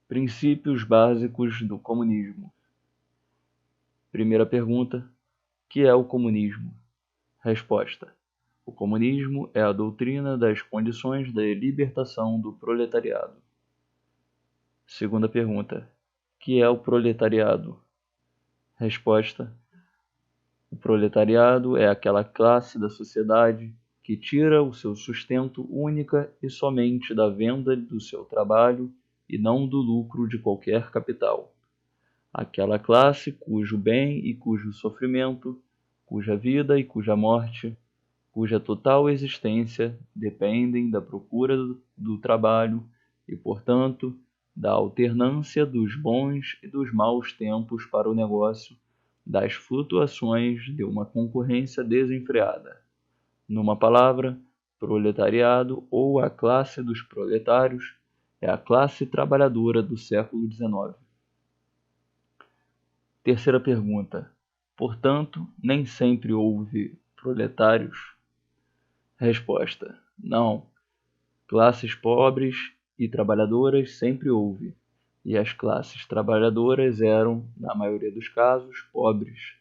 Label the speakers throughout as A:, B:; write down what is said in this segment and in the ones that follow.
A: Princípios básicos do comunismo. Primeira pergunta: que é o comunismo? Resposta: o comunismo é a doutrina das condições de libertação do proletariado. Segunda pergunta: que é o proletariado? Resposta: o proletariado é aquela classe da sociedade que tira o seu sustento única e somente da venda do seu trabalho e não do lucro de qualquer capital. Aquela classe cujo bem e cujo sofrimento, cuja vida e cuja morte, cuja total existência dependem da procura do trabalho e, portanto, da alternância dos bons e dos maus tempos para o negócio, das flutuações de uma concorrência desenfreada. Numa palavra, proletariado ou a classe dos proletários é a classe trabalhadora do século XIX. Terceira pergunta: portanto, nem sempre houve proletários? Resposta: não. Classes pobres e trabalhadoras sempre houve, e as classes trabalhadoras eram, na maioria dos casos, pobres.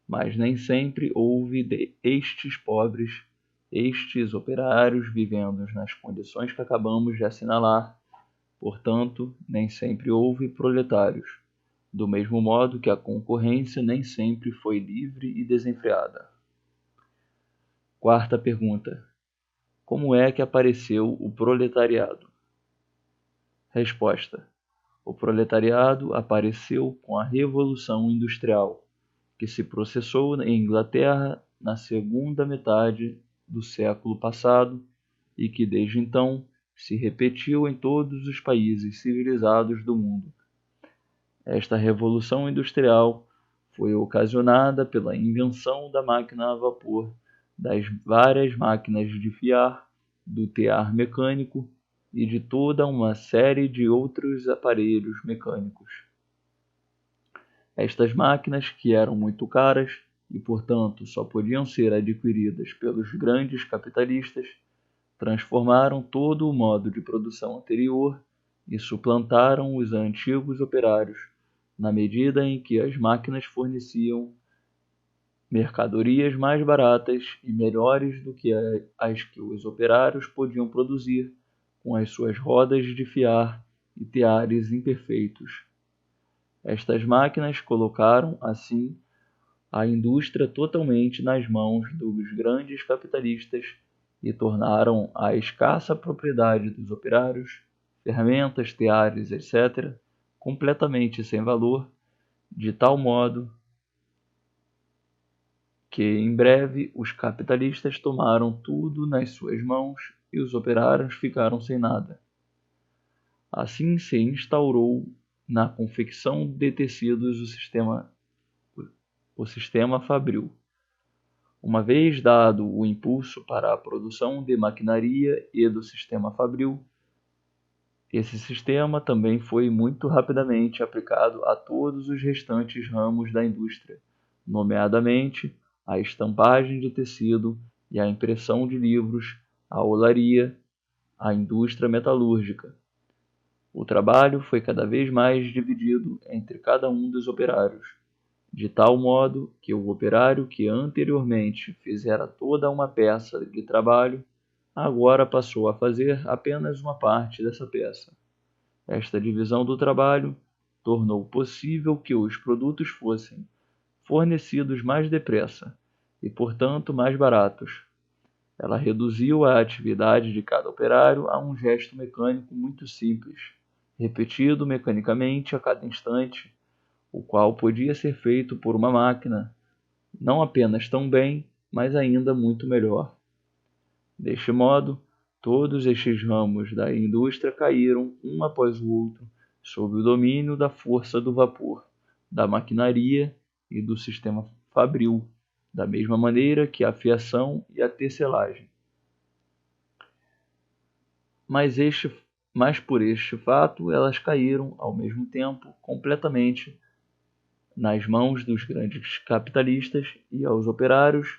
A: Mas nem sempre houve estes pobres, estes operários vivendo nas condições que acabamos de assinalar. Portanto, nem sempre houve proletários, do mesmo modo que a concorrência nem sempre foi livre e desenfreada. Quarta pergunta: como é que apareceu o proletariado? Resposta: o proletariado apareceu com a Revolução Industrial, que se processou na Inglaterra na segunda metade do século passado e que desde então se repetiu em todos os países civilizados do mundo. Esta Revolução Industrial foi ocasionada pela invenção da máquina a vapor, das várias máquinas de fiar, do tear mecânico e de toda uma série de outros aparelhos mecânicos. Estas máquinas, que eram muito caras e, portanto, só podiam ser adquiridas pelos grandes capitalistas, transformaram todo o modo de produção anterior e suplantaram os antigos operários, na medida em que as máquinas forneciam mercadorias mais baratas e melhores do que as que os operários podiam produzir com as suas rodas de fiar e teares imperfeitos. Estas máquinas colocaram, assim, a indústria totalmente nas mãos dos grandes capitalistas e tornaram a escassa propriedade dos operários, ferramentas, teares, etc., completamente sem valor, de tal modo que em breve os capitalistas tomaram tudo nas suas mãos e os operários ficaram sem nada. Assim se instaurou na confecção de tecidos o sistema fabril. Uma vez dado o impulso para a produção de maquinaria e do sistema fabril, esse sistema também foi muito rapidamente aplicado a todos os restantes ramos da indústria, nomeadamente a estampagem de tecido e a impressão de livros, a olaria, a indústria metalúrgica. O trabalho foi cada vez mais dividido entre cada um dos operários, de tal modo que o operário que anteriormente fizera toda uma peça de trabalho, agora passou a fazer apenas uma parte dessa peça. Esta divisão do trabalho tornou possível que os produtos fossem fornecidos mais depressa e, portanto, mais baratos. Ela reduziu a atividade de cada operário a um gesto mecânico muito simples, repetido mecanicamente a cada instante, o qual podia ser feito por uma máquina, não apenas tão bem, mas ainda muito melhor. Deste modo, todos estes ramos da indústria caíram, um após o outro, sob o domínio da força do vapor, da maquinaria e do sistema fabril, da mesma maneira que a fiação e a tecelagem. Mas por este fato, elas caíram, ao mesmo tempo, completamente nas mãos dos grandes capitalistas e aos operários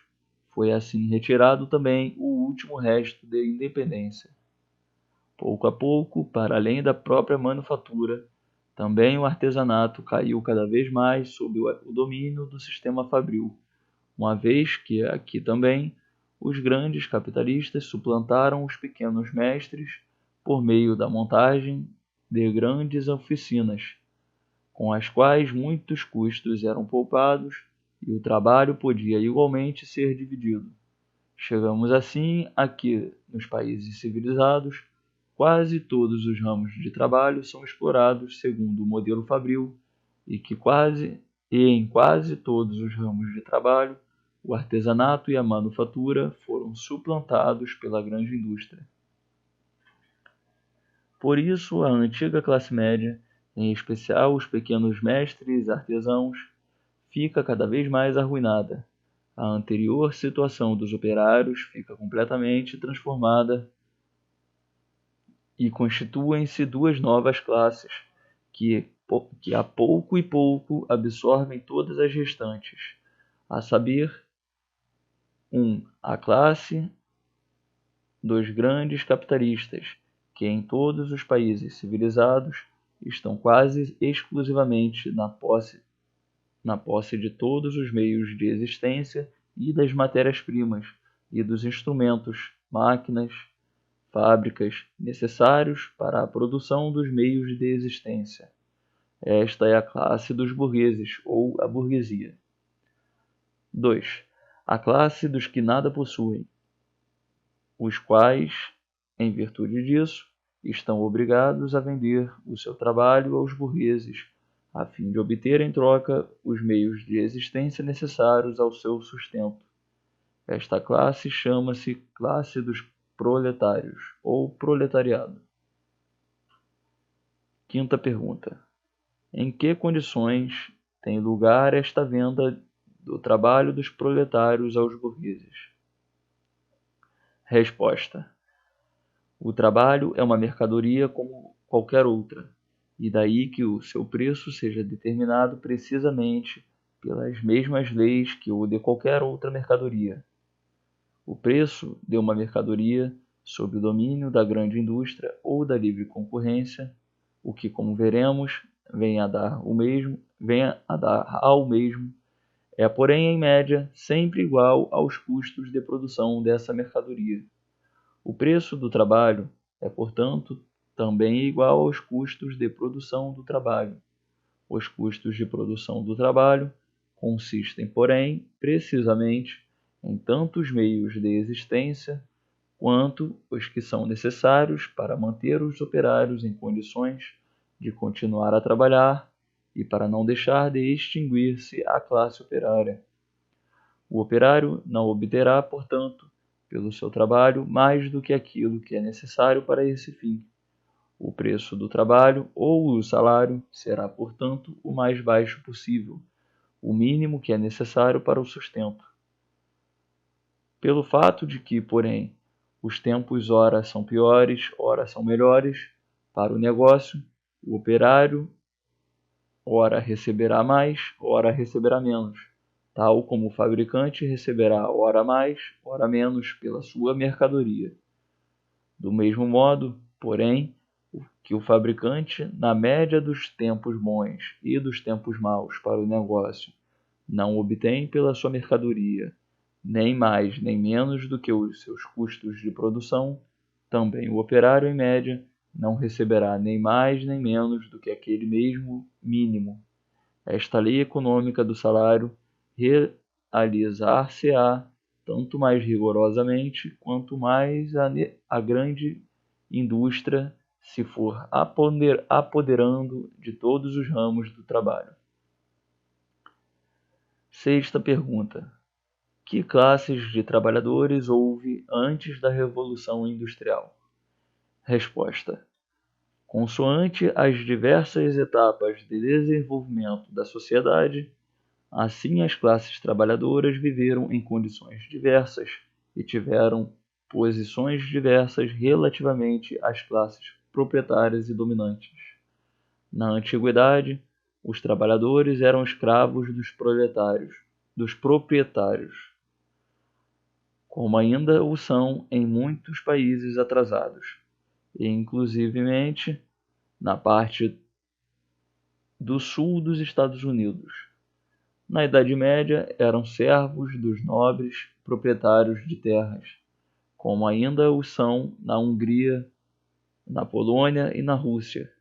A: foi assim retirado também o último resto de independência. Pouco a pouco, para além da própria manufatura, também o artesanato caiu cada vez mais sob o domínio do sistema fabril, uma vez que aqui também os grandes capitalistas suplantaram os pequenos mestres por meio da montagem de grandes oficinas, com as quais muitos custos eram poupados e o trabalho podia igualmente ser dividido. Chegamos assim a que, nos países civilizados, quase todos os ramos de trabalho são explorados segundo o modelo fabril e em quase todos os ramos de trabalho o artesanato e a manufatura foram suplantados pela grande indústria. Por isso, a antiga classe média, em especial os pequenos mestres artesãos, fica cada vez mais arruinada. A anterior situação dos operários fica completamente transformada e constituem-se duas novas classes, que a pouco e pouco absorvem todas as restantes, a saber, a classe dos grandes capitalistas, que em todos os países civilizados estão quase exclusivamente na posse de todos os meios de existência e das matérias-primas e dos instrumentos, máquinas, fábricas necessários para a produção dos meios de existência. Esta é a classe dos burgueses, ou a burguesia. 2. A classe dos que nada possuem, os quais, em virtude disso, estão obrigados a vender o seu trabalho aos burgueses, a fim de obter em troca os meios de existência necessários ao seu sustento. Esta classe chama-se classe dos proletários, ou proletariado. Quinta pergunta. Em que condições tem lugar esta venda do trabalho dos proletários aos burgueses? Resposta. O trabalho é uma mercadoria como qualquer outra, e daí que o seu preço seja determinado precisamente pelas mesmas leis que o de qualquer outra mercadoria. O preço de uma mercadoria, sob o domínio da grande indústria ou da livre concorrência, o que, como veremos, vem a dar ao mesmo, é, porém, em média, sempre igual aos custos de produção dessa mercadoria. O preço do trabalho é, portanto, também igual aos custos de produção do trabalho. Os custos de produção do trabalho consistem, porém, precisamente em tantos meios de existência quanto os que são necessários para manter os operários em condições de continuar a trabalhar e para não deixar de extinguir-se a classe operária. O operário não obterá, portanto, pelo seu trabalho mais do que aquilo que é necessário para esse fim. O preço do trabalho ou o salário será, portanto, o mais baixo possível, o mínimo que é necessário para o sustento. Pelo fato de que, porém, os tempos ora são piores, ora são melhores para o negócio, o operário ora receberá mais, ora receberá menos, tal como o fabricante receberá ora mais, ora menos pela sua mercadoria. Do mesmo modo, porém, que o fabricante, na média dos tempos bons e dos tempos maus para o negócio, não obtém pela sua mercadoria nem mais nem menos do que os seus custos de produção, também o operário, em média, não receberá nem mais nem menos do que aquele mesmo mínimo. Esta lei econômica do salário realizar-se-á tanto mais rigorosamente quanto mais a grande indústria se for apoderando de todos os ramos do trabalho. Sexta pergunta. Que classes de trabalhadores houve antes da Revolução Industrial? Resposta. Consoante as diversas etapas de desenvolvimento da sociedade, assim as classes trabalhadoras viveram em condições diversas e tiveram posições diversas relativamente às classes proprietárias e dominantes. Na antiguidade, os trabalhadores eram escravos dos proprietários, como ainda o são em muitos países atrasados. e inclusivemente na parte do sul dos Estados Unidos. Na Idade Média, eram servos dos nobres proprietários de terras, como ainda o são na Hungria, na Polônia e na Rússia.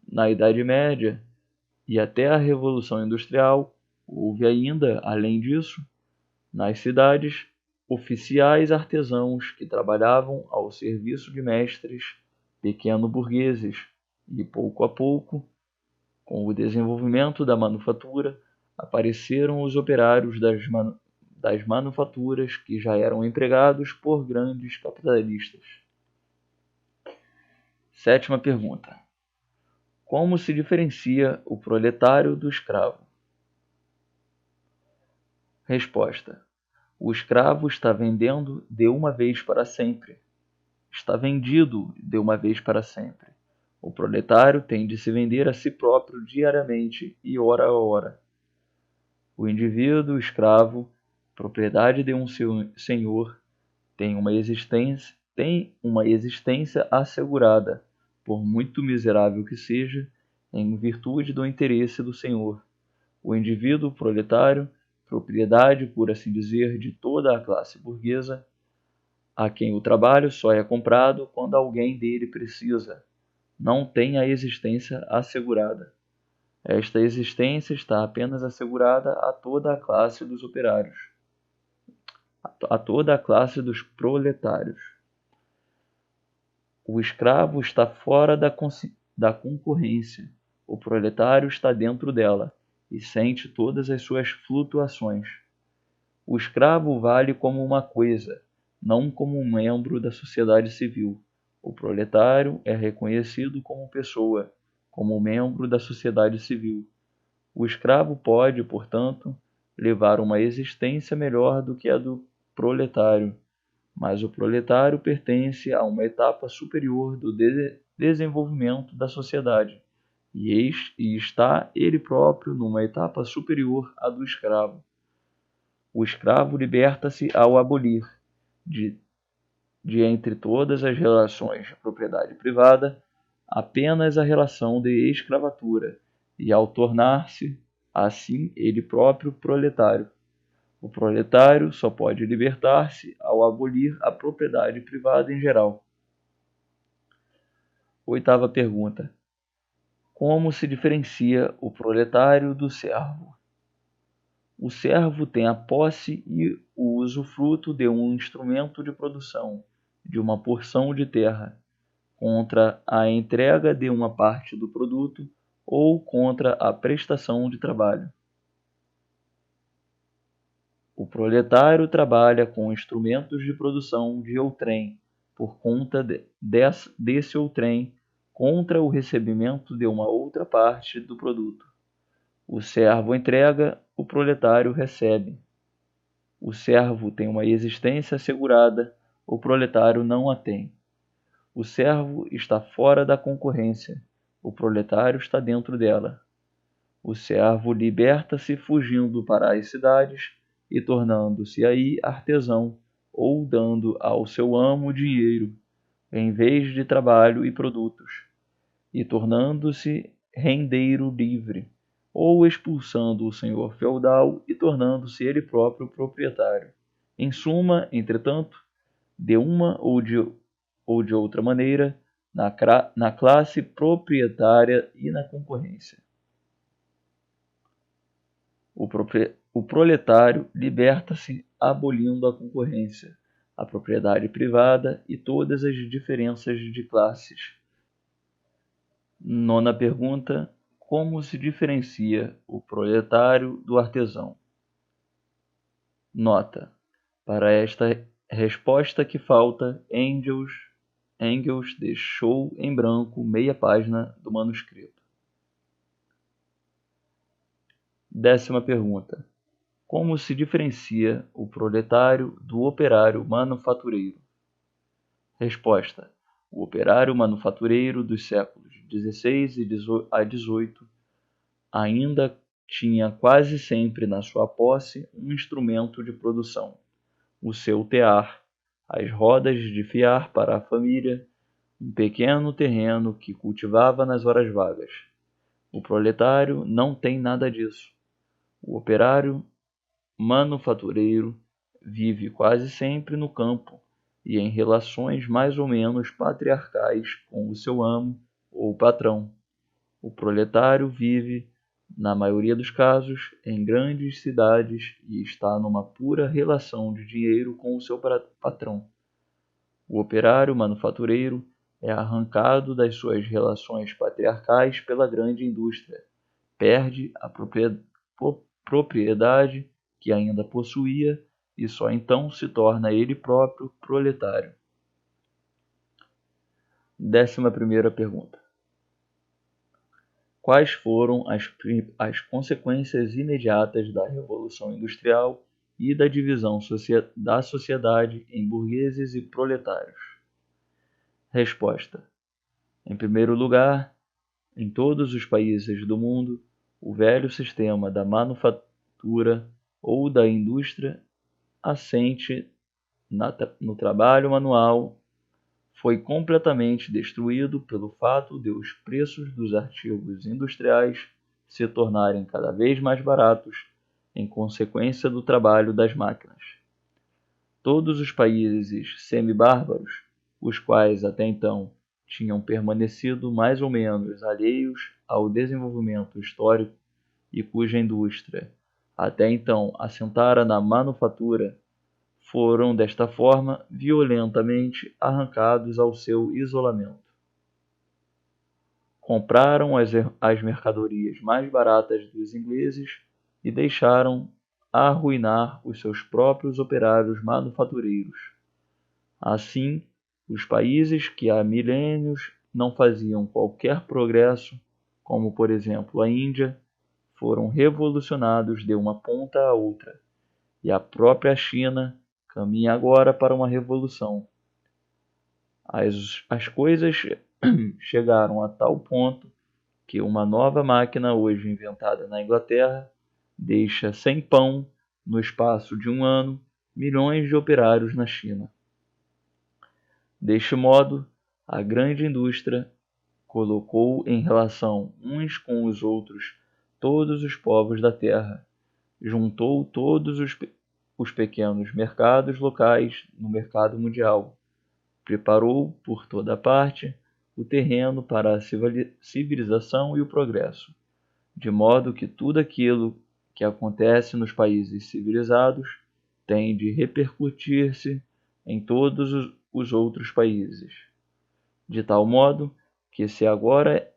A: Na Idade Média e até a Revolução Industrial, houve ainda, além disso, nas cidades, oficiais artesãos que trabalhavam ao serviço de mestres pequeno-burgueses e, pouco a pouco, com o desenvolvimento da manufatura, apareceram os operários das manufaturas que já eram empregados por grandes capitalistas. Sétima pergunta. Como se diferencia o proletário do escravo? Resposta. O escravo está vendendo de uma vez para sempre. Está vendido de uma vez para sempre. O proletário tem de se vender a si próprio diariamente e hora a hora. O indivíduo escravo, propriedade de um senhor, tem uma existência assegurada, por muito miserável que seja, em virtude do interesse do senhor. O indivíduo proletário, propriedade, por assim dizer, de toda a classe burguesa, a quem o trabalho só é comprado quando alguém dele precisa, não tem a existência assegurada. Esta existência está apenas assegurada a toda a classe dos operários, a toda a classe dos proletários. O escravo está fora da concorrência, o proletário está dentro dela e sente todas as suas flutuações. O escravo vale como uma coisa, não como um membro da sociedade civil. O proletário é reconhecido como pessoa, como membro da sociedade civil. O escravo pode, portanto, levar uma existência melhor do que a do proletário, mas o proletário pertence a uma etapa superior do desenvolvimento da sociedade e está ele próprio numa etapa superior à do escravo. O escravo liberta-se ao abolir, de entre todas as relações de propriedade privada, apenas a relação de escravatura, e ao tornar-se, assim, ele próprio proletário. O proletário só pode libertar-se ao abolir a propriedade privada em geral. Oitava pergunta. Como se diferencia o proletário do servo? O servo tem a posse e o usufruto de um instrumento de produção, de uma porção de terra, contra a entrega de uma parte do produto ou contra a prestação de trabalho. O proletário trabalha com instrumentos de produção de outrem, por conta desse outrem, contra o recebimento de uma outra parte do produto. O servo entrega, o proletário recebe. O servo tem uma existência assegurada, o proletário não a tem. O servo está fora da concorrência, o proletário está dentro dela. O servo liberta-se fugindo para as cidades e tornando-se aí artesão, ou dando ao seu amo dinheiro, em vez de trabalho e produtos, e tornando-se rendeiro livre, ou expulsando o senhor feudal e tornando-se ele próprio proprietário. Em suma, entretanto, de uma ou de outra maneira, na classe proprietária e na concorrência. O proletário liberta-se abolindo a concorrência, a propriedade privada e todas as diferenças de classes. Nona pergunta. Como se diferencia o proletário do artesão? Nota. Para esta resposta que falta, Engels deixou em branco meia página do manuscrito. Décima pergunta. Como se diferencia o proletário do operário manufatureiro? Resposta. O operário manufatureiro dos séculos XVI a XVIII ainda tinha quase sempre na sua posse um instrumento de produção, o seu tear, as rodas de fiar para a família, um pequeno terreno que cultivava nas horas vagas. O proletário não tem nada disso. O operário manufatureiro vive quase sempre no campo e em relações mais ou menos patriarcais com o seu amo ou patrão. O proletário vive, na maioria dos casos, em grandes cidades e está numa pura relação de dinheiro com o seu patrão. O operário manufatureiro é arrancado das suas relações patriarcais pela grande indústria, perde a propriedade que ainda possuía e só então se torna ele próprio proletário. 11ª pergunta. Quais foram as consequências imediatas da Revolução Industrial e da divisão da sociedade em burgueses e proletários? Resposta. Em primeiro lugar, em todos os países do mundo, o velho sistema da manufatura ou da indústria assente no trabalho manual foi completamente destruído pelo fato de os preços dos artigos industriais se tornarem cada vez mais baratos em consequência do trabalho das máquinas. Todos os países semi-bárbaros, os quais até então tinham permanecido mais ou menos alheios ao desenvolvimento histórico e cuja indústria até então assentara na manufatura, foram, desta forma, violentamente arrancados ao seu isolamento. Compraram as mercadorias mais baratas dos ingleses e deixaram arruinar os seus próprios operários manufatureiros. Assim, os países que há milênios não faziam qualquer progresso, como por exemplo a Índia, foram revolucionados de uma ponta a outra, e a própria China caminha agora para uma revolução. As coisas chegaram a tal ponto que uma nova máquina hoje inventada na Inglaterra deixa sem pão, no espaço de um ano, milhões de operários na China. Deste modo, a grande indústria colocou em relação uns com os outros todos os povos da terra, juntou todos os pequenos mercados locais no mercado mundial, preparou por toda parte o terreno para a civilização e o progresso, de modo que tudo aquilo que acontece nos países civilizados tem de repercutir-se em todos os outros países, de tal modo que se agora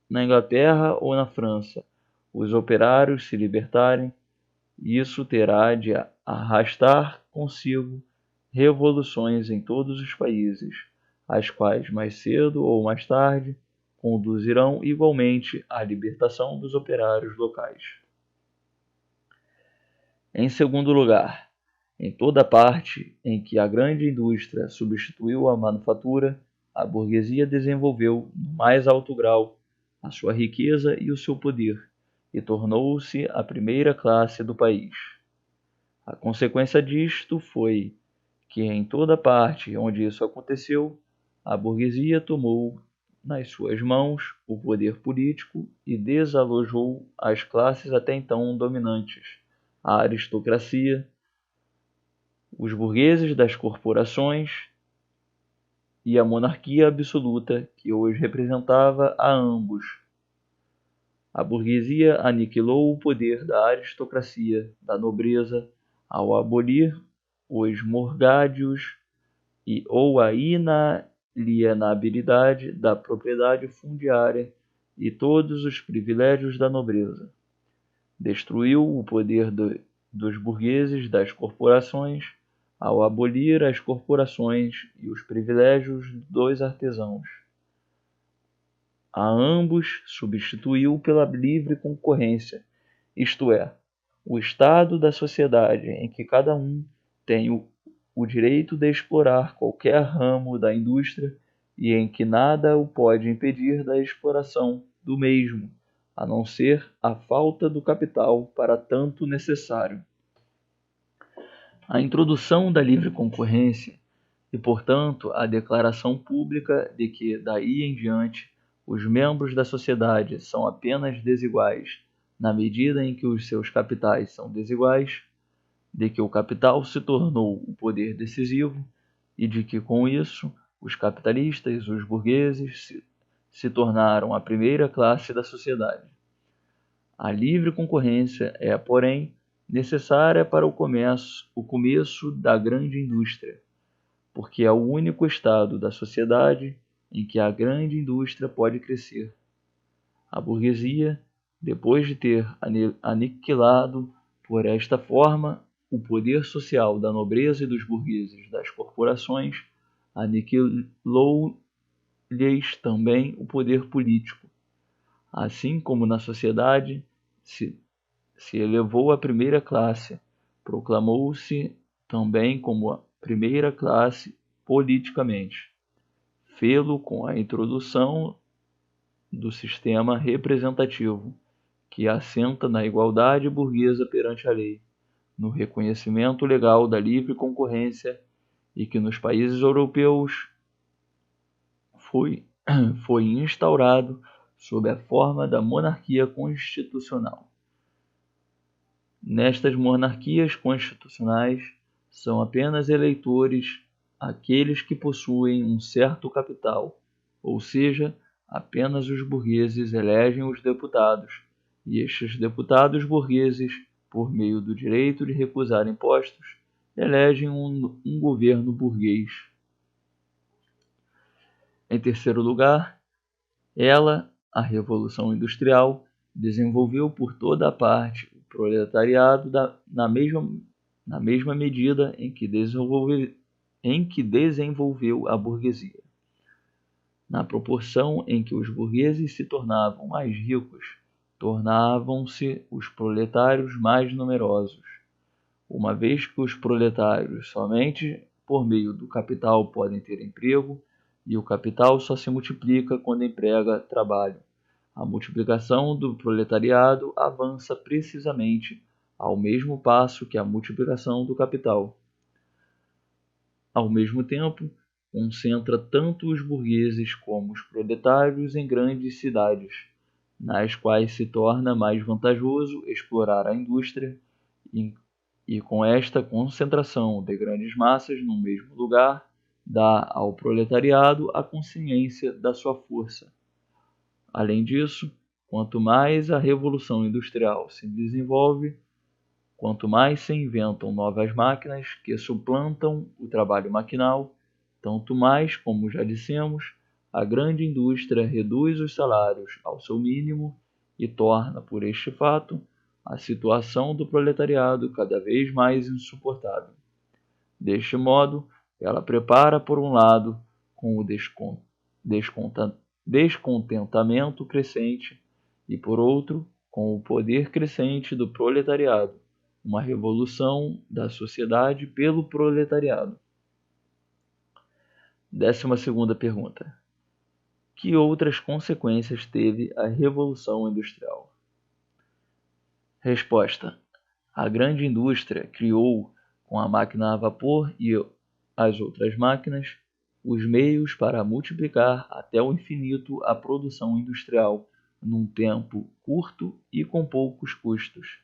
A: na Inglaterra ou na França os operários se libertarem, isso terá de arrastar consigo revoluções em todos os países, as quais mais cedo ou mais tarde conduzirão igualmente à libertação dos operários locais. Em segundo lugar, em toda parte em que a grande indústria substituiu a manufatura, a burguesia desenvolveu, no mais alto grau, a sua riqueza e o seu poder, e tornou-se a primeira classe do país. A consequência disto foi que, em toda parte onde isso aconteceu, a burguesia tomou nas suas mãos o poder político e desalojou as classes até então dominantes, a aristocracia, os burgueses das corporações e a monarquia absoluta que hoje representava a ambos. A burguesia aniquilou o poder da aristocracia, da nobreza, ao abolir os morgádios ou a inalienabilidade da propriedade fundiária e todos os privilégios da nobreza. Destruiu o poder dos burgueses das corporações ao abolir as corporações e os privilégios dos artesãos. A ambos substituiu pela livre concorrência, isto é, o estado da sociedade em que cada um tem o direito de explorar qualquer ramo da indústria e em que nada o pode impedir da exploração do mesmo, a não ser a falta do capital para tanto necessário. A introdução da livre concorrência e, portanto, a declaração pública de que, daí em diante, os membros da sociedade são apenas desiguais, na medida em que os seus capitais são desiguais, de que o capital se tornou o poder decisivo e de que, com isso, os capitalistas, os burgueses, se tornaram a primeira classe da sociedade. A livre concorrência é, porém, necessária para o começo da grande indústria, porque é o único estado da sociedade em que a grande indústria pode crescer. A burguesia, depois de ter aniquilado por esta forma o poder social da nobreza e dos burgueses das corporações, aniquilou-lhes também o poder político. Assim como na sociedade se elevou a primeira classe, proclamou-se também como a primeira classe politicamente. Fê-lo com a introdução do sistema representativo, que assenta na igualdade burguesa perante a lei, no reconhecimento legal da livre concorrência e que nos países europeus foi instaurado sob a forma da monarquia constitucional. Nestas monarquias constitucionais são apenas eleitores aqueles que possuem um certo capital, ou seja, apenas os burgueses elegem os deputados, e estes deputados burgueses, por meio do direito de recusar impostos, elegem um governo burguês. Em terceiro lugar, a Revolução Industrial, desenvolveu por toda a parte o proletariado na mesma medida em que desenvolveu a burguesia. Na proporção em que os burgueses se tornavam mais ricos, tornavam-se os proletários mais numerosos. Uma vez que os proletários somente por meio do capital podem ter emprego, e o capital só se multiplica quando emprega trabalho. A multiplicação do proletariado avança precisamente ao mesmo passo que a multiplicação do capital. Ao mesmo tempo, concentra tanto os burgueses como os proletários em grandes cidades, nas quais se torna mais vantajoso explorar a indústria, e com esta concentração de grandes massas num mesmo lugar, dá ao proletariado a consciência da sua força. Além disso, quanto mais a Revolução Industrial se desenvolve, quanto mais se inventam novas máquinas que suplantam o trabalho maquinal, tanto mais, como já dissemos, a grande indústria reduz os salários ao seu mínimo e torna, por este fato, a situação do proletariado cada vez mais insuportável. Deste modo, ela prepara, por um lado, com o descontentamento crescente e, por outro, com o poder crescente do proletariado, uma revolução da sociedade pelo proletariado. 12ª pergunta. Que outras consequências teve a Revolução Industrial? Resposta. A grande indústria criou, com a máquina a vapor e as outras máquinas, os meios para multiplicar até o infinito a produção industrial num tempo curto e com poucos custos.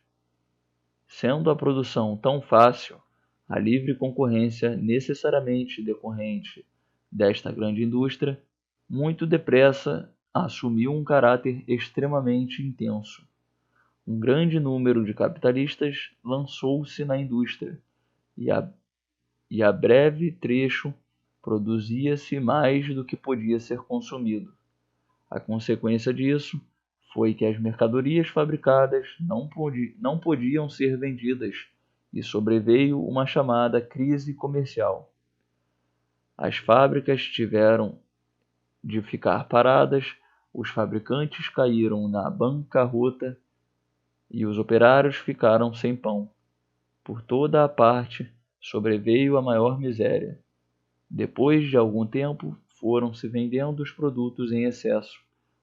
A: Sendo a produção tão fácil, a livre concorrência necessariamente decorrente desta grande indústria, muito depressa assumiu um caráter extremamente intenso. Um grande número de capitalistas lançou-se na indústria, e a breve trecho produzia-se mais do que podia ser consumido. A consequência disso foi que as mercadorias fabricadas não podiam ser vendidas e sobreveio uma chamada crise comercial. As fábricas tiveram de ficar paradas, os fabricantes caíram na bancarrota e os operários ficaram sem pão. Por toda a parte sobreveio a maior miséria. Depois de algum tempo, foram se vendendo os produtos em excesso.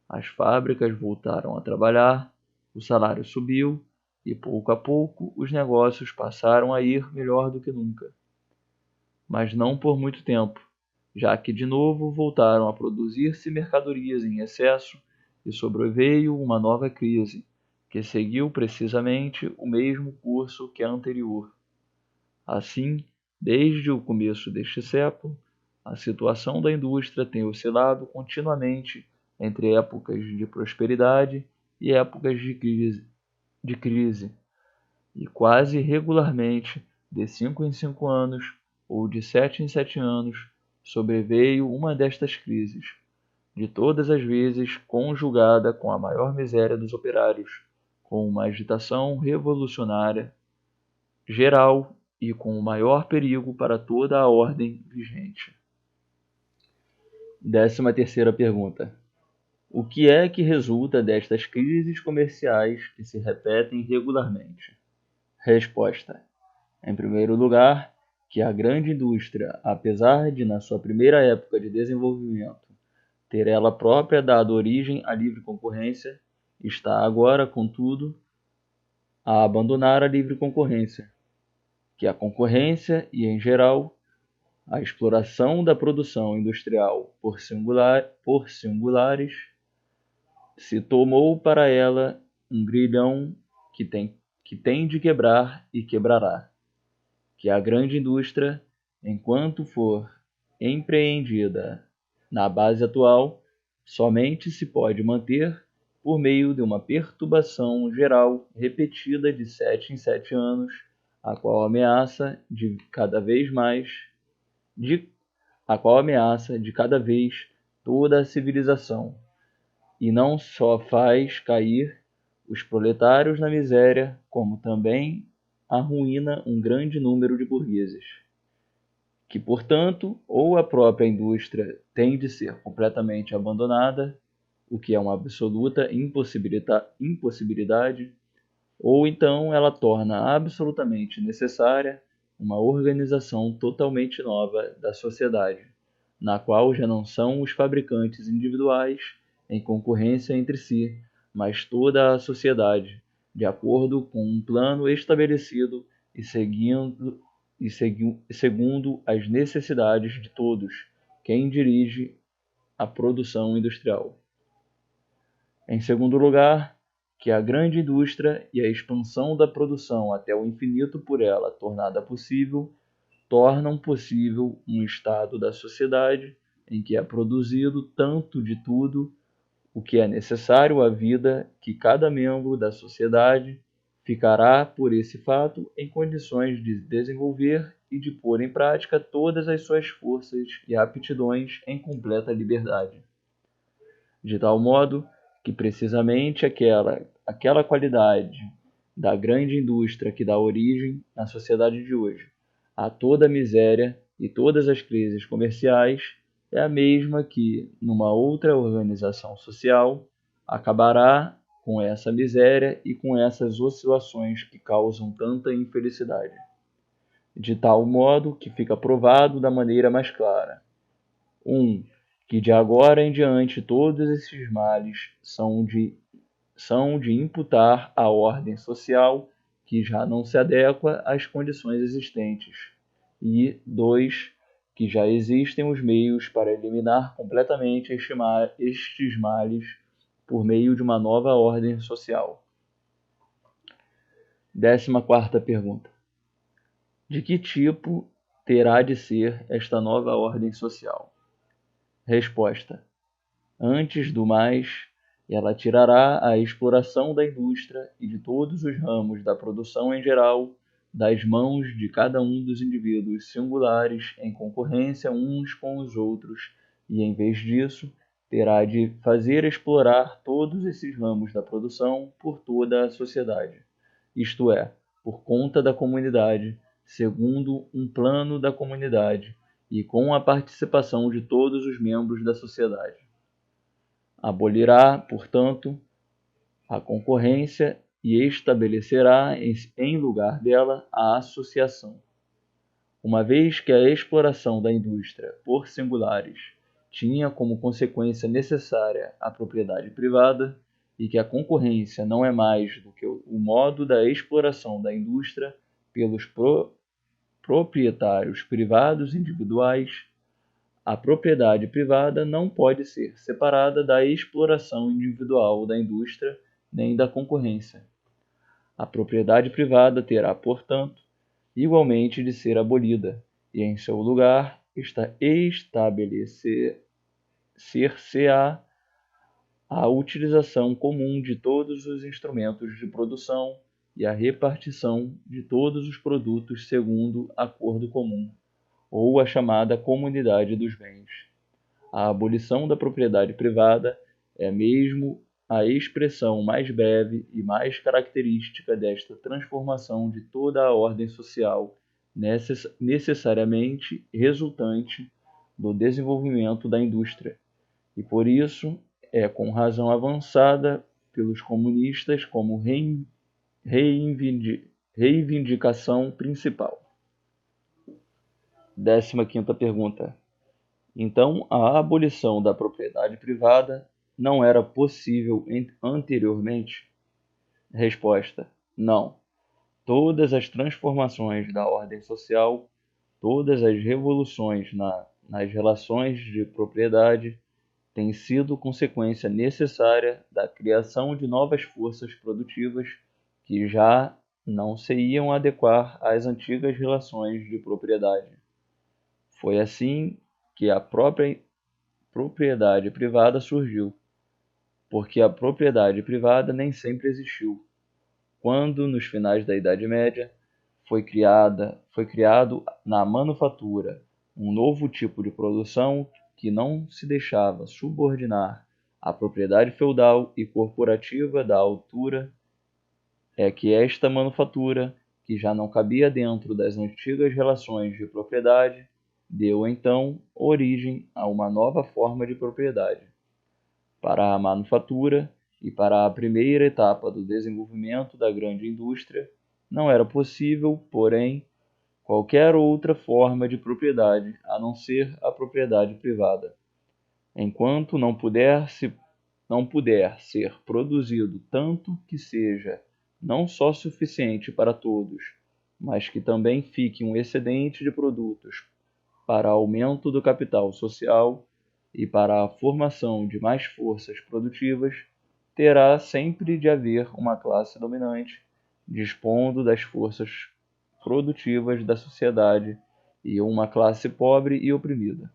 A: As fábricas voltaram a trabalhar, o salário subiu e, pouco a pouco, os negócios passaram a ir melhor do que nunca. mas não por muito tempo, já que de novo voltaram a produzir-se mercadorias em excesso e sobreveio uma nova crise, que seguiu precisamente o mesmo curso que a anterior. Assim, desde o começo deste século, a situação da indústria tem oscilado continuamente entre épocas de prosperidade e épocas de crise, e quase regularmente, de 5 em 5 anos ou de 7 em 7 anos, sobreveio uma destas crises, de todas as vezes conjugada com a maior miséria dos operários, com uma agitação revolucionária geral e com o maior perigo para toda a ordem vigente. 13ª pergunta. O que é que resulta destas crises comerciais que se repetem regularmente? Resposta. Em primeiro lugar, que a grande indústria, apesar de na sua primeira época de desenvolvimento ter ela própria dado origem à livre concorrência, está agora, contudo, a abandonar a livre concorrência, que a concorrência e, em geral, a exploração da produção industrial por singulares se tomou para ela um grilhão que tem de quebrar e quebrará, que a grande indústria, enquanto for empreendida na base atual, somente se pode manter por meio de uma perturbação geral repetida de 7 em 7 anos, a qual ameaça de cada vez toda a civilização, e não só faz cair os proletários na miséria, como também arruína um grande número de burgueses, que, portanto, ou a própria indústria tem de ser completamente abandonada, o que é uma absoluta impossibilidade, ou então ela torna absolutamente necessária uma organização totalmente nova da sociedade, na qual já não são os fabricantes individuais em concorrência entre si, mas toda a sociedade, de acordo com um plano estabelecido e segundo as necessidades de todos, quem dirige a produção industrial. Em segundo lugar, que a grande indústria e a expansão da produção até o infinito por ela tornada possível, tornam possível um estado da sociedade em que é produzido tanto de tudo o que é necessário à vida, que cada membro da sociedade ficará, por esse fato, em condições de desenvolver e de pôr em prática todas as suas forças e aptidões em completa liberdade. De tal modo que precisamente aquela qualidade da grande indústria que dá origem à sociedade de hoje, a toda a miséria e todas as crises comerciais, é a mesma que, numa outra organização social, acabará com essa miséria e com essas oscilações que causam tanta infelicidade. De tal modo que fica provado da maneira mais clara: 1. Que de agora em diante todos esses males são de imputar à ordem social que já não se adequa às condições existentes, e 2. Que já existem os meios para eliminar completamente estes males por meio de uma nova ordem social. 14ª pergunta. De que tipo terá de ser esta nova ordem social? Resposta. Antes do mais, ela tirará a exploração da indústria e de todos os ramos da produção em geral das mãos de cada um dos indivíduos singulares em concorrência uns com os outros e, em vez disso, terá de fazer explorar todos esses ramos da produção por toda a sociedade, isto é, por conta da comunidade, segundo um plano da comunidade e com a participação de todos os membros da sociedade. Abolirá, portanto, a concorrência e estabelecerá em lugar dela a associação. Uma vez que a exploração da indústria por singulares tinha como consequência necessária a propriedade privada e que a concorrência não é mais do que o modo da exploração da indústria pelos proprietários privados individuais, a propriedade privada não pode ser separada da exploração individual da indústria nem da concorrência. A propriedade privada terá, portanto, igualmente de ser abolida, e em seu lugar estabelecer-se-á a utilização comum de todos os instrumentos de produção e a repartição de todos os produtos segundo acordo comum, ou a chamada comunidade dos bens. A abolição da propriedade privada é mesmo a expressão mais breve e mais característica desta transformação de toda a ordem social, necessariamente resultante do desenvolvimento da indústria, e por isso é com razão avançada pelos comunistas como reivindicação principal. 15ª pergunta. Então, a abolição da propriedade privada não era possível anteriormente? Resposta: não. Todas as transformações da ordem social, todas as revoluções nas relações de propriedade têm sido consequência necessária da criação de novas forças produtivas que já não se iam adequar às antigas relações de propriedade. Foi assim que a própria propriedade privada surgiu, porque a propriedade privada nem sempre existiu. Quando, nos finais da Idade Média, foi criado na manufatura um novo tipo de produção que não se deixava subordinar à propriedade feudal e corporativa da altura, é que esta manufatura, que já não cabia dentro das antigas relações de propriedade, deu então origem a uma nova forma de propriedade. Para a manufatura e para a primeira etapa do desenvolvimento da grande indústria, não era possível, porém, qualquer outra forma de propriedade a não ser a propriedade privada. Enquanto não puder ser produzido tanto que seja não só suficiente para todos, mas que também fique um excedente de produtos para aumento do capital social e para a formação de mais forças produtivas, terá sempre de haver uma classe dominante dispondo das forças produtivas da sociedade e uma classe pobre e oprimida.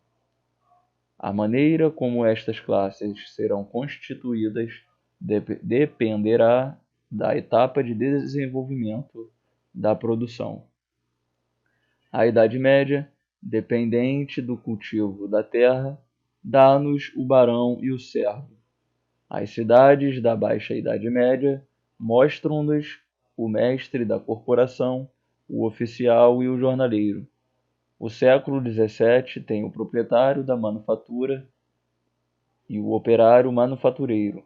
A: A maneira como estas classes serão constituídas dependerá da etapa de desenvolvimento da produção. A Idade Média, dependente do cultivo da terra, dá-nos o barão e o servo. As cidades da Baixa Idade Média mostram-nos o mestre da corporação, o oficial e o jornaleiro. O século XVII tem o proprietário da manufatura e o operário manufatureiro.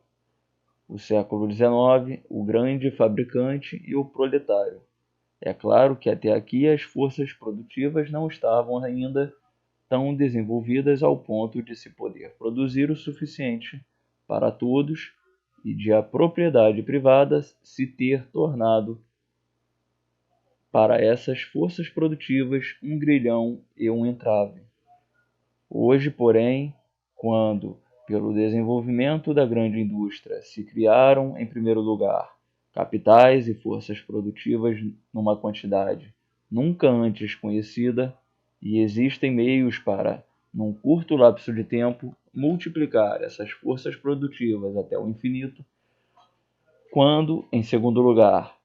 A: O século XIX, o grande fabricante e o proletário. É claro que até aqui as forças produtivas não estavam ainda tão desenvolvidas ao ponto de se poder produzir o suficiente para todos e de a propriedade privada se ter tornado para essas forças produtivas um grilhão e um entrave. Hoje, porém, quando, pelo desenvolvimento da grande indústria, se criaram, em primeiro lugar, capitais e forças produtivas numa quantidade nunca antes conhecida, e existem meios para, num curto lapso de tempo, multiplicar essas forças produtivas até o infinito, quando, em segundo lugar,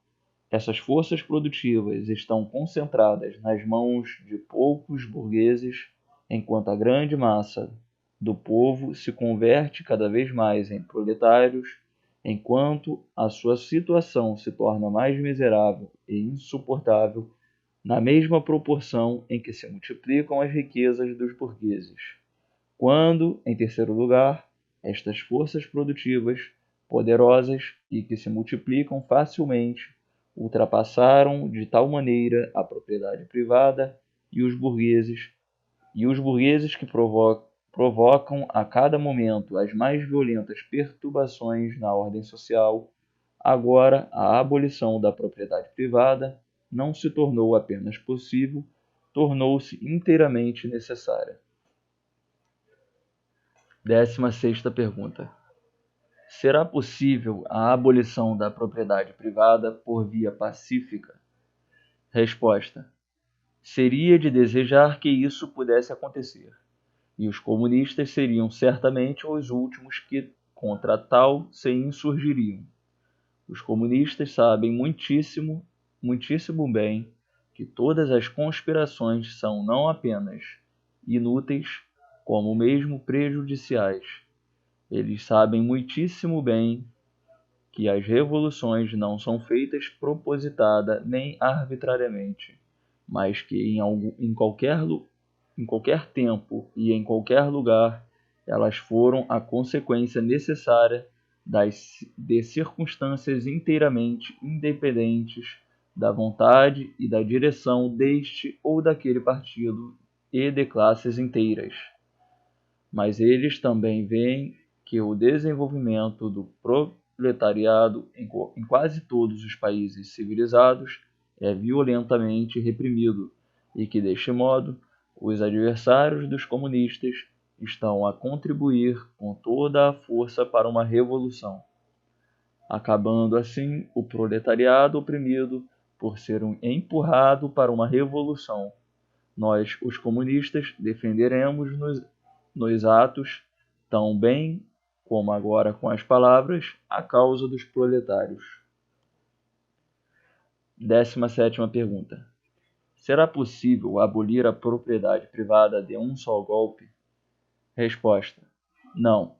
A: essas forças produtivas estão concentradas nas mãos de poucos burgueses, enquanto a grande massa do povo se converte cada vez mais em proletários, enquanto a sua situação se torna mais miserável e insuportável, na mesma proporção em que se multiplicam as riquezas dos burgueses. Quando, em terceiro lugar, estas forças produtivas, poderosas e que se multiplicam facilmente, ultrapassaram de tal maneira a propriedade privada e os burgueses que provocam a cada momento as mais violentas perturbações na ordem social, agora a abolição da propriedade privada não se tornou apenas possível, tornou-se inteiramente necessária. 16ª pergunta. Será possível a abolição da propriedade privada por via pacífica? Resposta. Seria de desejar que isso pudesse acontecer, e os comunistas seriam certamente os últimos que contra tal se insurgiriam. Os comunistas sabem muitíssimo bem que todas as conspirações são não apenas inúteis, como mesmo prejudiciais. Eles sabem muitíssimo bem que as revoluções não são feitas propositada nem arbitrariamente, mas que em qualquer tempo e em qualquer lugar elas foram a consequência necessária de circunstâncias inteiramente independentes da vontade e da direção deste ou daquele partido e de classes inteiras. Mas eles também veem que o desenvolvimento do proletariado em quase todos os países civilizados é violentamente reprimido e que, deste modo, os adversários dos comunistas estão a contribuir com toda a força para uma revolução, acabando assim o proletariado oprimido por ser empurrado para uma revolução. Nós, os comunistas, defenderemos nos atos, tão bem como agora com as palavras, a causa dos proletários. 17ª pergunta. Será possível abolir a propriedade privada de um só golpe? Resposta. Não.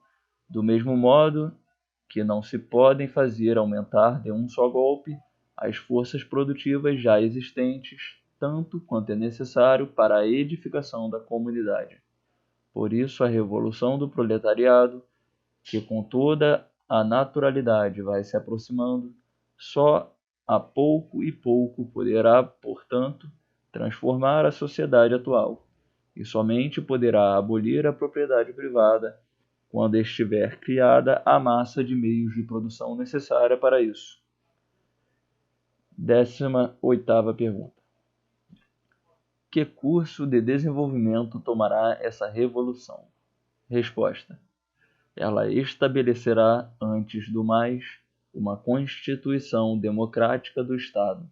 A: Do mesmo modo que não se podem fazer aumentar de um só golpe as forças produtivas já existentes, tanto quanto é necessário para a edificação da comunidade. Por isso, a revolução do proletariado, que com toda a naturalidade vai se aproximando, só a pouco e pouco poderá, portanto, transformar a sociedade atual, e somente poderá abolir a propriedade privada quando estiver criada a massa de meios de produção necessária para isso. 18ª pergunta. Que curso de desenvolvimento tomará essa revolução? Resposta. Ela estabelecerá, antes do mais, uma Constituição democrática do Estado,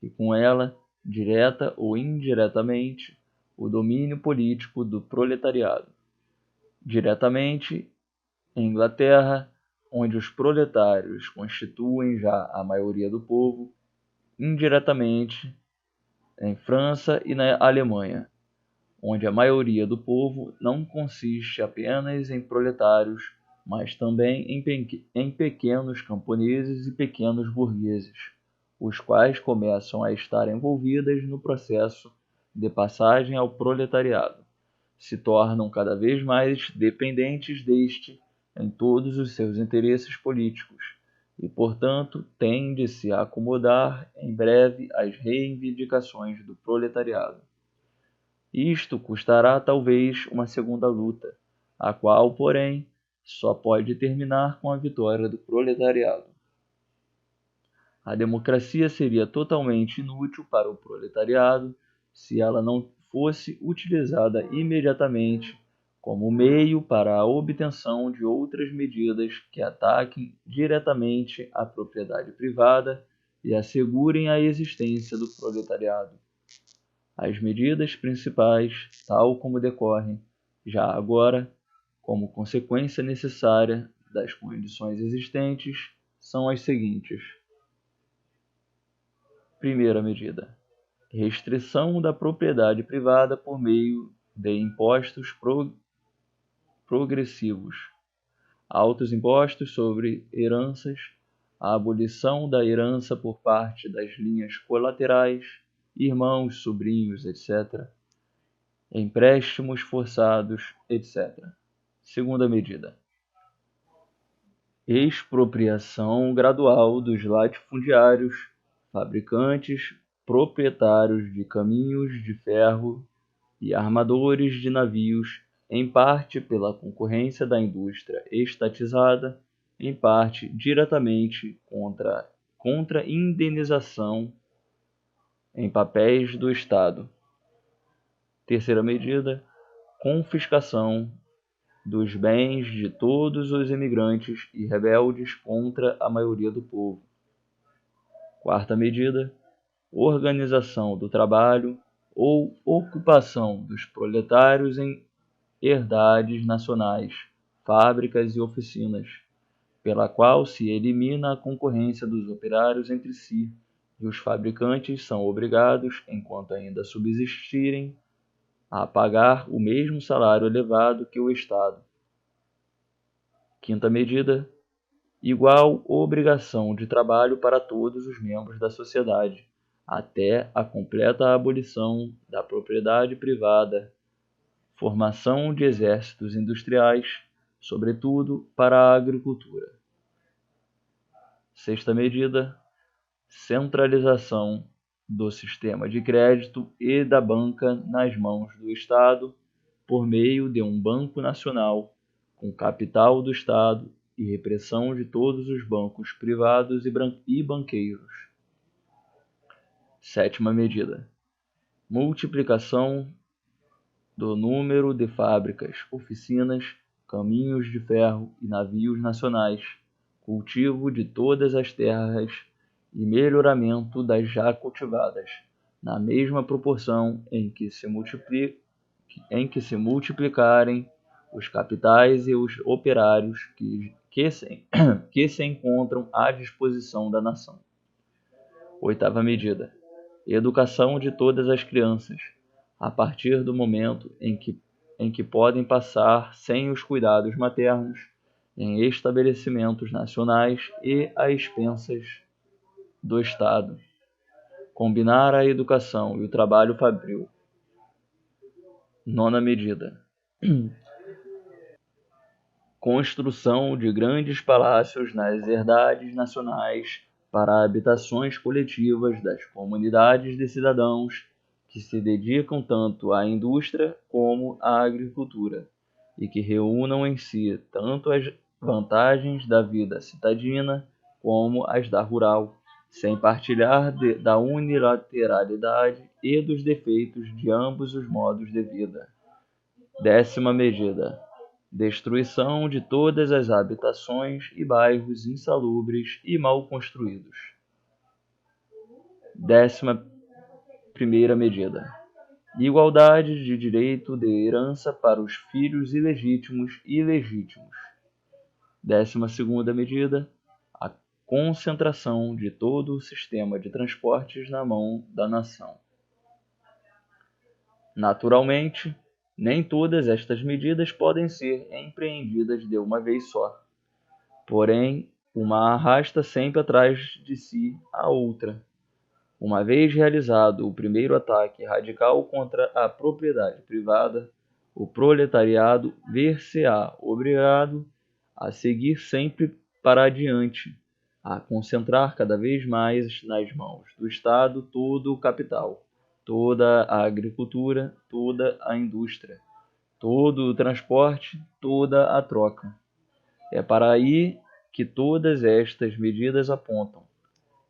A: e com ela, direta ou indiretamente, o domínio político do proletariado. Diretamente, em Inglaterra, onde os proletários constituem já a maioria do povo, indiretamente, em França e na Alemanha, onde a maioria do povo não consiste apenas em proletários, mas também em pequenos camponeses e pequenos burgueses, os quais começam a estar envolvidos no processo de passagem ao proletariado, se tornam cada vez mais dependentes deste em todos os seus interesses políticos e, portanto, têm de se acomodar em breve às reivindicações do proletariado. Isto custará talvez uma segunda luta, a qual, porém, só pode terminar com a vitória do proletariado. A democracia seria totalmente inútil para o proletariado se ela não fosse utilizada imediatamente como meio para a obtenção de outras medidas que ataquem diretamente a propriedade privada e assegurem a existência do proletariado. As medidas principais, tal como decorrem já agora, como consequência necessária das condições existentes, são as seguintes. Primeira medida: restrição da propriedade privada por meio de impostos progressivos, altos impostos sobre heranças, a abolição da herança por parte das linhas colaterais, irmãos, sobrinhos, etc., empréstimos forçados, etc. Segunda medida: expropriação gradual dos latifundiários, fabricantes, proprietários de caminhos de ferro e armadores de navios, em parte pela concorrência da indústria estatizada, em parte diretamente contra indenização em papéis do Estado. Terceira medida, confiscação dos bens de todos os imigrantes e rebeldes contra a maioria do povo. Quarta medida, organização do trabalho ou ocupação dos proletários em herdades nacionais, fábricas e oficinas, pela qual se elimina a concorrência dos operários entre si, e os fabricantes são obrigados, enquanto ainda subsistirem, a pagar o mesmo salário elevado que o Estado. Quinta medida, igual obrigação de trabalho para todos os membros da sociedade, até a completa abolição da propriedade privada, formação de exércitos industriais, sobretudo para a agricultura. Sexta medida, centralização do sistema de crédito e da banca nas mãos do Estado por meio de um Banco Nacional com capital do Estado e repressão de todos os bancos privados e banqueiros. Sétima medida, multiplicação do número de fábricas, oficinas, caminhos de ferro e navios nacionais, cultivo de todas as terras e melhoramento das já cultivadas, na mesma proporção em que se multiplicarem os capitais e os operários que se encontram à disposição da nação. Oitava medida, educação de todas as crianças, a partir do momento em que podem passar sem os cuidados maternos em estabelecimentos nacionais e a expensas do Estado. Combinar a educação e o trabalho fabril. Nona medida, construção de grandes palácios nas herdades nacionais para habitações coletivas das comunidades de cidadãos que se dedicam tanto à indústria como à agricultura e que reúnam em si tanto as vantagens da vida citadina como as da rural, sem partilhar da unilateralidade e dos defeitos de ambos os modos de vida. Décima medida, destruição de todas as habitações e bairros insalubres e mal construídos. 11ª medida, igualdade de direito de herança para os filhos ilegítimos e legítimos. 12ª medida, a concentração de todo o sistema de transportes na mão da nação. Naturalmente, nem todas estas medidas podem ser empreendidas de uma vez só. Porém, uma arrasta sempre atrás de si a outra. Uma vez realizado o primeiro ataque radical contra a propriedade privada, o proletariado ver-se-á obrigado a seguir sempre para adiante, a concentrar cada vez mais nas mãos do Estado todo o capital, toda a agricultura, toda a indústria, todo o transporte, toda a troca. É para aí que todas estas medidas apontam,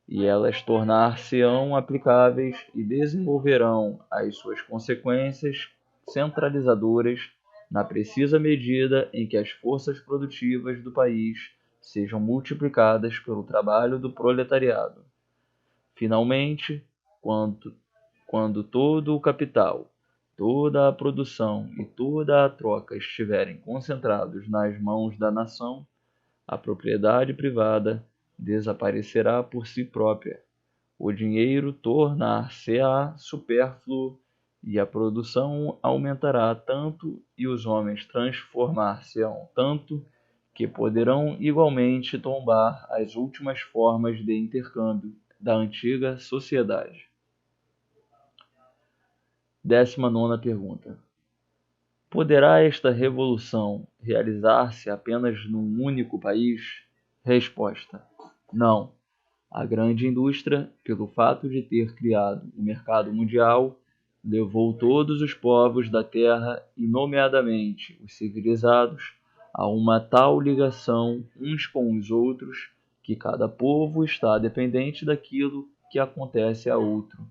A: e elas tornar-se-ão aplicáveis e desenvolverão as suas consequências centralizadoras na precisa medida em que as forças produtivas do país sejam multiplicadas pelo trabalho do proletariado. Finalmente, quando todo o capital, toda a produção e toda a troca estiverem concentrados nas mãos da nação, a propriedade privada desaparecerá por si própria, o dinheiro tornar-se-á supérfluo e a produção aumentará tanto e os homens transformar-se-ão tanto que poderão igualmente tombar as últimas formas de intercâmbio da antiga sociedade. 19ª pergunta. Poderá esta revolução realizar-se apenas num único país? Resposta: não. A grande indústria, pelo fato de ter criado o mercado mundial, levou todos os povos da terra, e nomeadamente os civilizados, a uma tal ligação uns com os outros que cada povo está dependente daquilo que acontece a outro.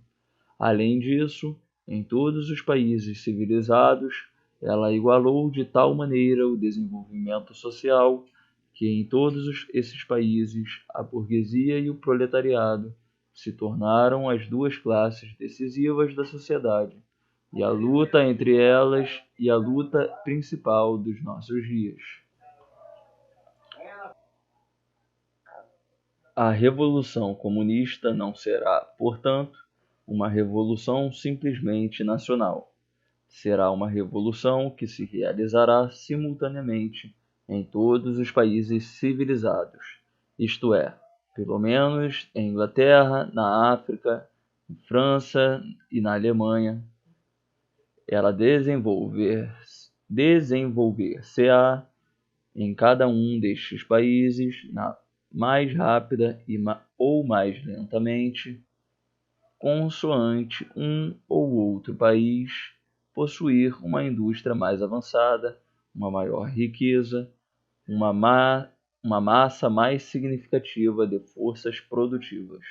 A: Além disso, Em todos os países civilizados, ela igualou de tal maneira o desenvolvimento social que em todos esses países a burguesia e o proletariado se tornaram as duas classes decisivas da sociedade, e a luta entre elas e a luta principal dos nossos dias. A Revolução Comunista não será, portanto, uma revolução simplesmente nacional. Será uma revolução que se realizará simultaneamente em todos os países civilizados, isto é, pelo menos em Inglaterra, na África, em França e na Alemanha. Ela desenvolver-se-á em cada um destes países mais rápida ou mais lentamente, consoante um ou outro país possuir uma indústria mais avançada, uma maior riqueza, uma massa mais significativa de forças produtivas.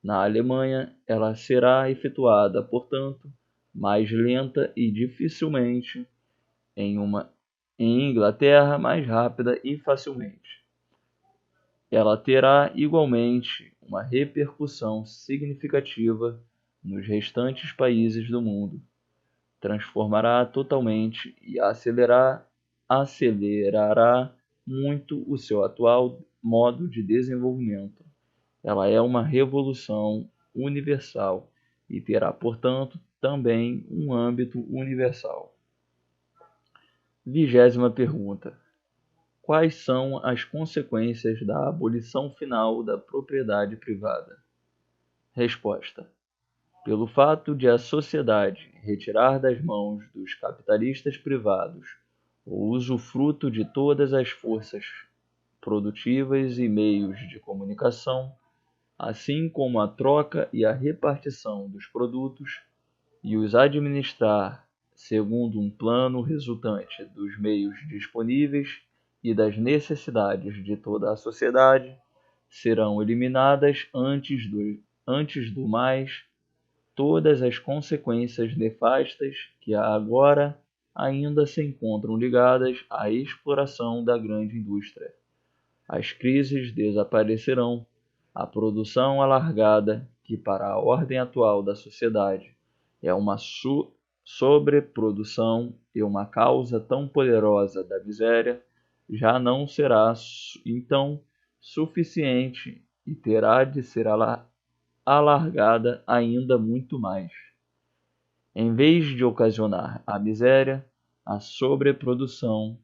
A: Na Alemanha, ela será efetuada, portanto, mais lenta e dificilmente, em Inglaterra, mais rápida e facilmente. Ela terá igualmente uma repercussão significativa nos restantes países do mundo, transformará totalmente e acelerará muito o seu atual modo de desenvolvimento. Ela é uma revolução universal e terá, portanto, também um âmbito universal. 20ª pergunta: quais são as consequências da abolição final da propriedade privada? Resposta: pelo fato de a sociedade retirar das mãos dos capitalistas privados o usufruto de todas as forças produtivas e meios de comunicação, assim como a troca e a repartição dos produtos, e os administrar segundo um plano resultante dos meios disponíveis e das necessidades de toda a sociedade, serão eliminadas antes do mais todas as consequências nefastas que agora ainda se encontram ligadas à exploração da grande indústria. As crises desaparecerão, a produção alargada, que para a ordem atual da sociedade é uma sobreprodução e uma causa tão poderosa da miséria, já não será então suficiente e terá de ser alargada ainda muito mais. Em vez de ocasionar a miséria, a sobreprodução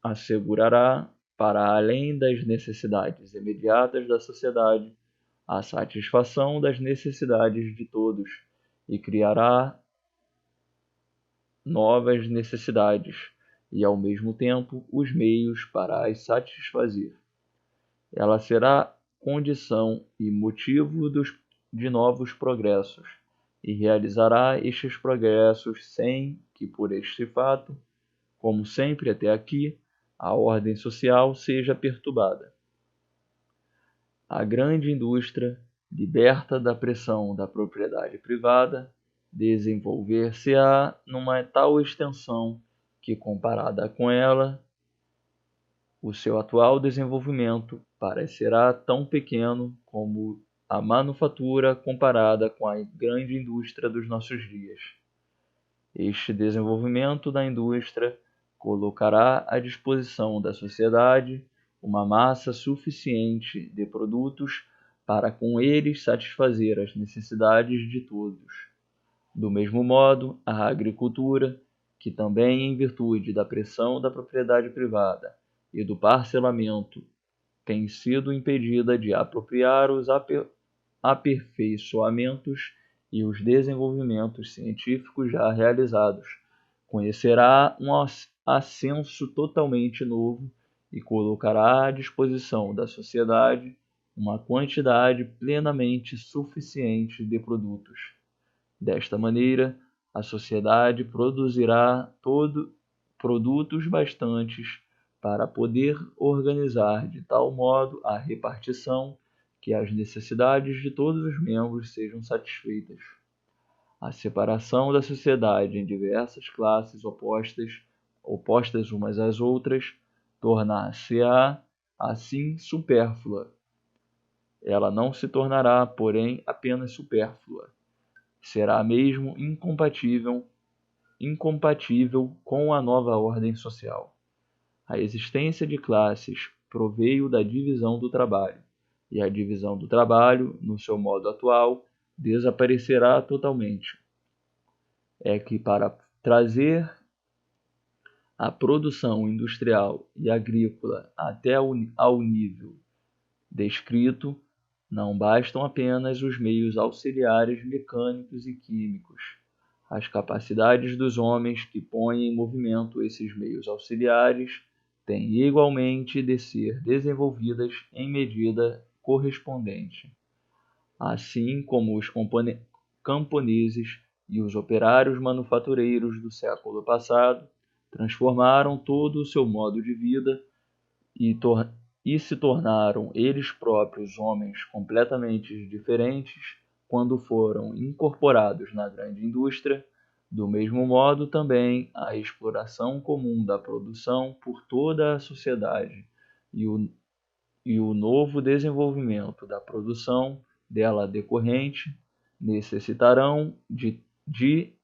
A: assegurará, para além das necessidades imediatas da sociedade, a satisfação das necessidades de todos e criará novas necessidades e, ao mesmo tempo, os meios para as satisfazer. Ela será condição e motivo de novos progressos, e realizará estes progressos sem que, por este fato, como sempre até aqui, a ordem social seja perturbada. A grande indústria, liberta da pressão da propriedade privada, desenvolver-se-á numa tal extensão que, comparada com ela, o seu atual desenvolvimento parecerá tão pequeno como a manufatura comparada com a grande indústria dos nossos dias. Este desenvolvimento da indústria colocará à disposição da sociedade uma massa suficiente de produtos para com eles satisfazer as necessidades de todos. Do mesmo modo, a agricultura, que também em virtude da pressão da propriedade privada e do parcelamento tem sido impedida de apropriar os aperfeiçoamentos e os desenvolvimentos científicos já realizados, conhecerá um ascenso totalmente novo e colocará à disposição da sociedade uma quantidade plenamente suficiente de produtos. Desta maneira, a sociedade produzirá produtos bastantes para poder organizar de tal modo a repartição que as necessidades de todos os membros sejam satisfeitas. A separação da sociedade em diversas classes opostas umas às outras, tornar-se-á assim supérflua. Ela não se tornará, porém, apenas supérflua. Será mesmo incompatível com a nova ordem social. A existência de classes proveio da divisão do trabalho, e a divisão do trabalho, no seu modo atual, desaparecerá totalmente. É que para trazer a produção industrial e agrícola até ao nível descrito, não bastam apenas os meios auxiliares mecânicos e químicos. As capacidades dos homens que põem em movimento esses meios auxiliares têm igualmente de ser desenvolvidas em medida correspondente. Assim como os camponeses e os operários manufatureiros do século passado transformaram todo o seu modo de vida e se tornaram eles próprios homens completamente diferentes quando foram incorporados na grande indústria, do mesmo modo também a exploração comum da produção por toda a sociedade e o novo desenvolvimento da produção dela decorrente necessitarão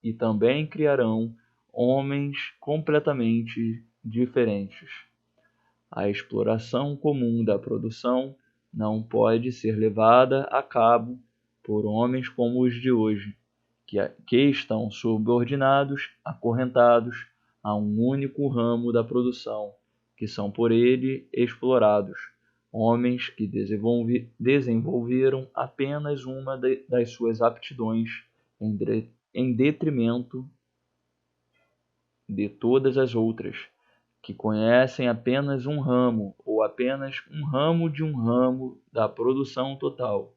A: e também criarão homens completamente diferentes. A exploração comum da produção não pode ser levada a cabo por homens como os de hoje, que estão subordinados, acorrentados a um único ramo da produção, que são por ele explorados, homens que desenvolveram apenas uma das suas aptidões em detrimento de todas as outras, que conhecem apenas um ramo ou apenas um ramo de um ramo da produção total.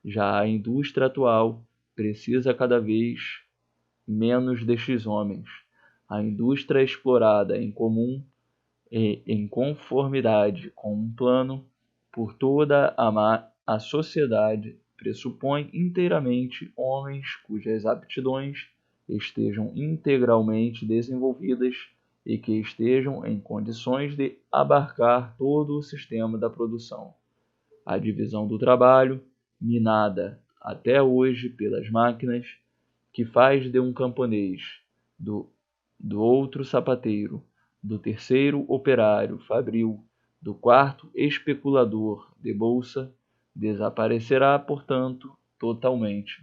A: Já a indústria atual precisa cada vez menos destes homens. A indústria explorada em comum e em conformidade com um plano por toda a sociedade pressupõe inteiramente homens cujas aptidões estejam integralmente desenvolvidas e que estejam em condições de abarcar todo o sistema da produção. A divisão do trabalho, minada até hoje pelas máquinas, que faz de um camponês, do outro sapateiro, do terceiro operário fabril, do quarto especulador de bolsa, desaparecerá, portanto, totalmente.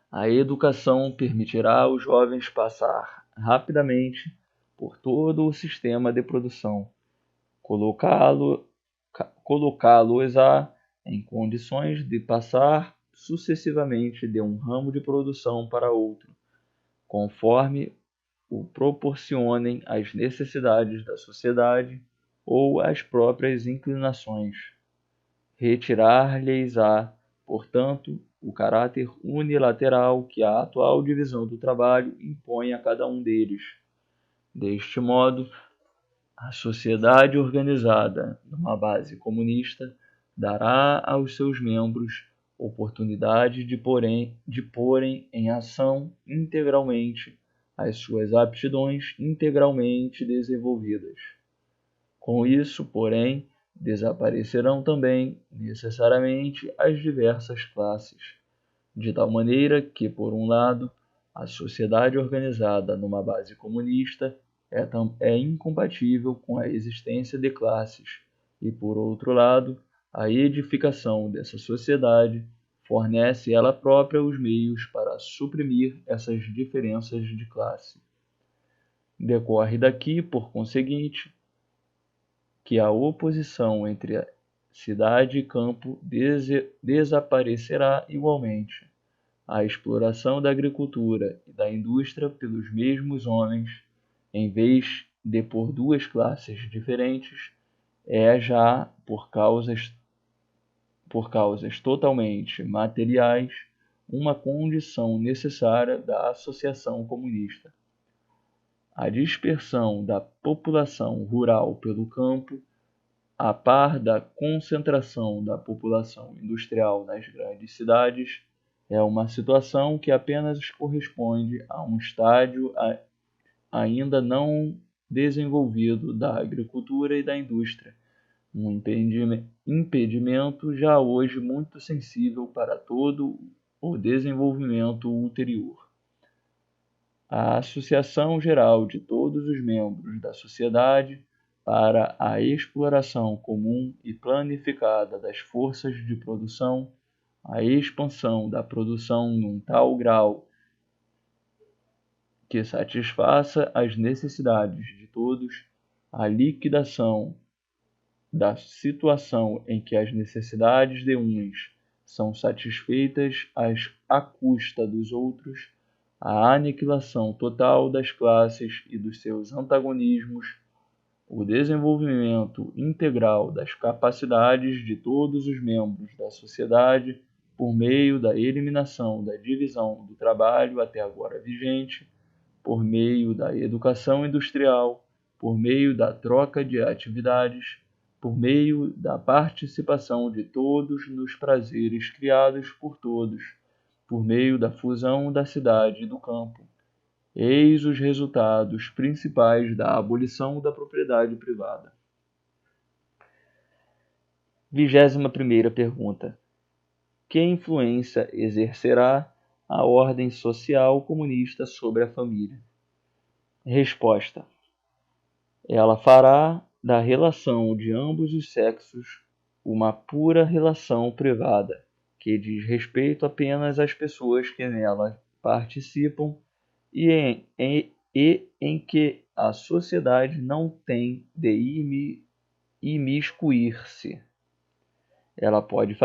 A: A educação permitirá aos jovens passar rapidamente por todo o sistema de produção, colocá-los-á em condições de passar sucessivamente de um ramo de produção para outro, conforme o proporcionem as necessidades da sociedade ou as próprias inclinações. Retirar-lhes-á, portanto, o caráter unilateral que a atual divisão do trabalho impõe a cada um deles. Deste modo, a sociedade organizada numa base comunista dará aos seus membros oportunidade de porem em ação integralmente as suas aptidões integralmente desenvolvidas. Com isso, porém, desaparecerão também necessariamente as diversas classes, de tal maneira que, por um lado, a sociedade organizada numa base comunista é incompatível com a existência de classes, e, por outro lado, a edificação dessa sociedade fornece ela própria os meios para suprimir essas diferenças de classe. Decorre daqui, por conseguinte, que a oposição entre a cidade e campo desaparecerá igualmente. A exploração da agricultura e da indústria pelos mesmos homens, em vez de por duas classes diferentes, é já por causas totalmente materiais uma condição necessária da associação comunista. A dispersão da população rural pelo campo, a par da concentração da população industrial nas grandes cidades, É uma situação que apenas corresponde a um estádio ainda não desenvolvido da agricultura e da indústria, um impedimento já hoje muito sensível para todo o desenvolvimento ulterior. A associação geral de todos os membros da sociedade para a exploração comum e planificada das forças de produção, a expansão da produção num tal grau que satisfaça as necessidades de todos, a liquidação da situação em que as necessidades de uns são satisfeitas à custa dos outros, a aniquilação total das classes e dos seus antagonismos, o desenvolvimento integral das capacidades de todos os membros da sociedade por meio da eliminação da divisão do trabalho até agora vigente, por meio da educação industrial, por meio da troca de atividades, por meio da participação de todos nos prazeres criados por todos, por meio da fusão da cidade e do campo. Eis os resultados principais da abolição da propriedade privada. 21ª pergunta. Que influência exercerá a ordem social comunista sobre a família? Resposta. Ela fará da relação de ambos os sexos uma pura relação privada, que diz respeito apenas às pessoas que nela participam e em que a sociedade não tem de imiscuir-se. Ela pode